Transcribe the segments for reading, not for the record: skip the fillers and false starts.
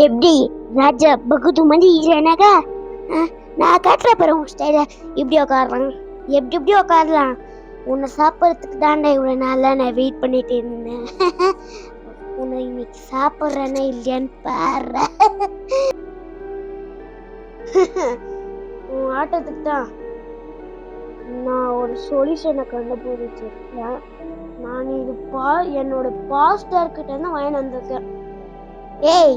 எப்படி ராஜா பகுது மாதிரி இல்லைனாக்கா நான் காட்டுற பாரு உன் ஸ்டைல இப்படி உட்காரலாம், எப்படி எப்படி உட்காரலாம். உன்னை சாப்பிட்றதுக்கு தாண்டா இவ்வளோ நாளாக நான் வெயிட் பண்ணிட்டு இருந்தேன். உன்னை இன்னைக்கு சாப்பிட்றேன்னா இல்லையான்னு பாரு. உன் ஆட்டத்துக்கு தான் நான் ஒரு சொல்யூஷனை கண்டுபிடிச்சிருக்கேன். நான் இது என்னோட பாஸ்டர் கிட்ட இருந்து வாங்கி வந்திருக்கேன். ஏய்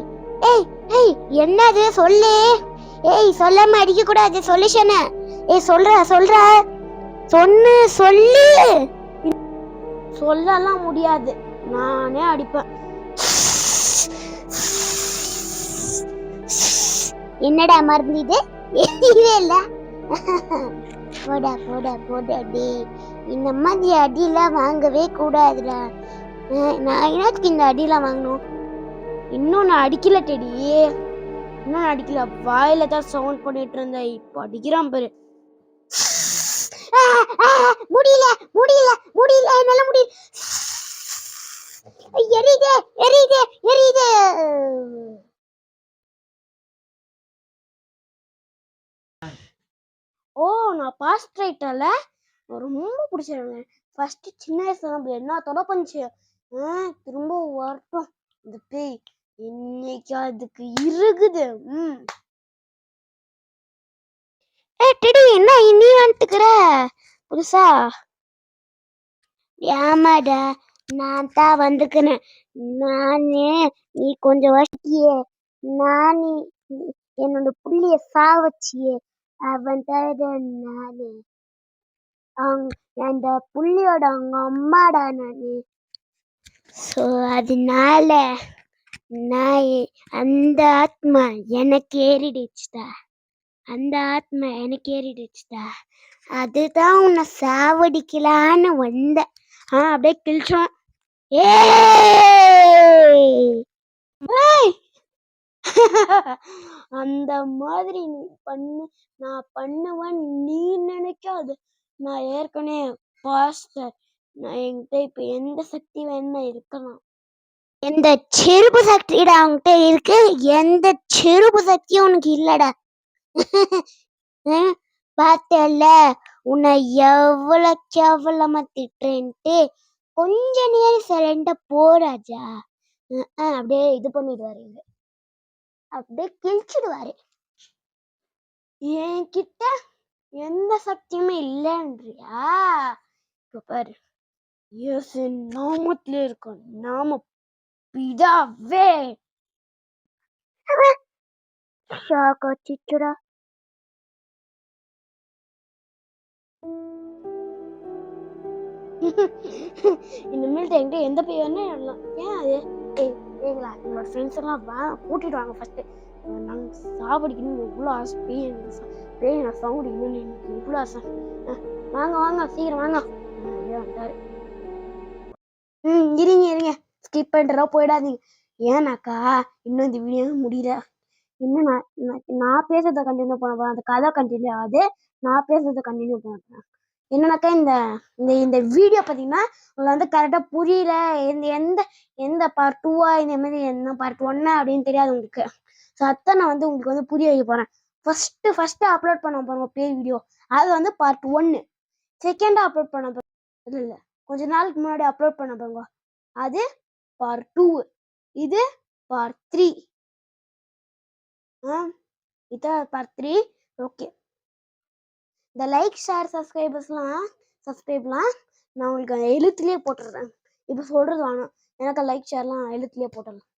ஏய் ஏய் என்னது சொல்லு. ஏய் சொல்லாம அடிக்க கூடாது சொல்யூஷனை. ஏய் சொல்ற சொன்னு சொல்லு. சொல்லலாம் முடியாது, நானே அடிப்பேன். என்னடா மருந்து இது? இல்ல போடா போடா போடா டே, இந்த மாதிரி அடியெல்லாம் வாங்கவே கூடாதுடா. நான் எனக்கு இந்த அடியெல்லாம் வாங்கணும். இன்னும் நான் அடிக்கல டெடி, இன்னும் அடிக்கல. வாயில தான் சவுண்ட் பண்ணிட்டு இருந்தேன், இப்போ அடிக்கிறான் பாரு. முடியல முடியல முடியல என்னால முடியல. எரியுது எரியுது எரியுது. ஓ நான் பாஸ்ட் ரைட்டர்ல ரொம்ப பிடிச்சிருங்க. ஃபர்ஸ்ட் சின்ன வயசுல நம்ம என்ன தொட பண்ணிச்சு, திரும்ப வரட்டும் இந்த பேய். இன்னைக்கு அதுக்கு இருக்குது. டெடி என்ன நீ வந்துக்கிற புதுசா? ஏமாடா நான் தான் வந்துக்கிறேன். நானு நீ கொஞ்சம் வச்சியே, நானு என்னோட புள்ளிய சாவச்சியே, அவன் தான் நானு. அந்த புள்ளியோட அவங்க அம்மாடா நானு. ஸோ அதனால நான் அந்த ஆத்மா எனக்கு ஏறிடுச்சுடா, அந்த ஆத்மா எனக்கு ஏறிடுச்சுடா. அதுதான் உன்னை சாவடிக்கலான்னு வந்த. அப்படியே கிழிச்சோம். அந்த மாதிரி நீ பண்ணு, நான் பண்ணுவேன் நீ நினைக்காது. நான் ஏற்கனவே பாஸ்டர், நான் என்கிட்ட இப்ப எந்த சக்தி வேணும்னா இருக்கலாம். எந்த செருப்பு சக்திடா அவன்கிட்ட இருக்கு? எந்த செருப்பு சக்தியும் உனக்கு இல்லடா. பார்த்தல உன்னை எவ்வளவு கேவலமா திட்டுறேன்ட்டு. கொஞ்ச நேரம் சைலண்டா போராஜா. அப்படியே இது பண்ணிடுவாரு, அப்படியே கிழிச்சிடுவாரு. என்கிட்ட எந்த சக்தியுமே இல்லைன்றியா? பாரு, இயேசு நாமத்துல இருக்கும், நாம பிதாவே. ஷாக் ஆச்சுடா. இனிமேல் என்கிட்ட எந்த பையனே இல்லை. ஏன் அது? ஏங்களா என்னோட ஃப்ரெண்ட்ஸ் எல்லாம் கூட்டிட்டு வாங்க ஃபர்ஸ்ட். நாங்கள் சாப்பிடிக்கணும் எவ்வளோ ஆசை. பேய் நான் சாப்பிடிக்கணும்னு எனக்கு எவ்வளோ ஆசை. வாங்க வாங்க சீக்கிரம் வாங்க. வந்தாரு. இருங்க ஸ்கிப் பண்ணுறா போயிடாதீங்க. ஏன்னாக்கா இன்னும் இந்த வீடியோ முடியல. இன்னும் நான் பேசுறத கண்டினியூ பண்ண, அந்த கதை கண்டினியூ ஆகுது, நான் பேசுறத கண்டினியூ பண்ணுறேன். என்னன்னாக்கா இந்த வீடியோ பார்த்தீங்கன்னா உங்களுக்கு வந்து கரெக்டாக புரியல, எந்த பார்ட் 2 இந்த மாதிரி என்ன பார்ட் 1 அப்படின்னு தெரியாது உங்களுக்கு. ஸோ அதான் நான் வந்து உங்களுக்கு வந்து புரிய வைக்க போகிறேன். ஃபர்ஸ்ட் அப்லோட் பண்ண போகிறோம் பேய் வீடியோ, அது வந்து பார்ட் 1. செகண்டாக அப்லோட் பண்ண போகிறோம், இல்லை கொஞ்ச நாளுக்கு முன்னாடி அப்லோட் பண்ண போங்க, அது பார்ட் 2. இது பார்ட் 3. இதான் பார்ட் 3. ஓகே, இந்த லைக் ஷேர் சப்ஸ்கிரைப்லாம் நான் உங்களுக்கு எழுத்துலேயே போட்டுடுறேன். இப்போ சொல்கிறது வேணும், எனக்கு லைக் ஷேர்லாம் எழுத்துலேயே போட்டுடலாம்.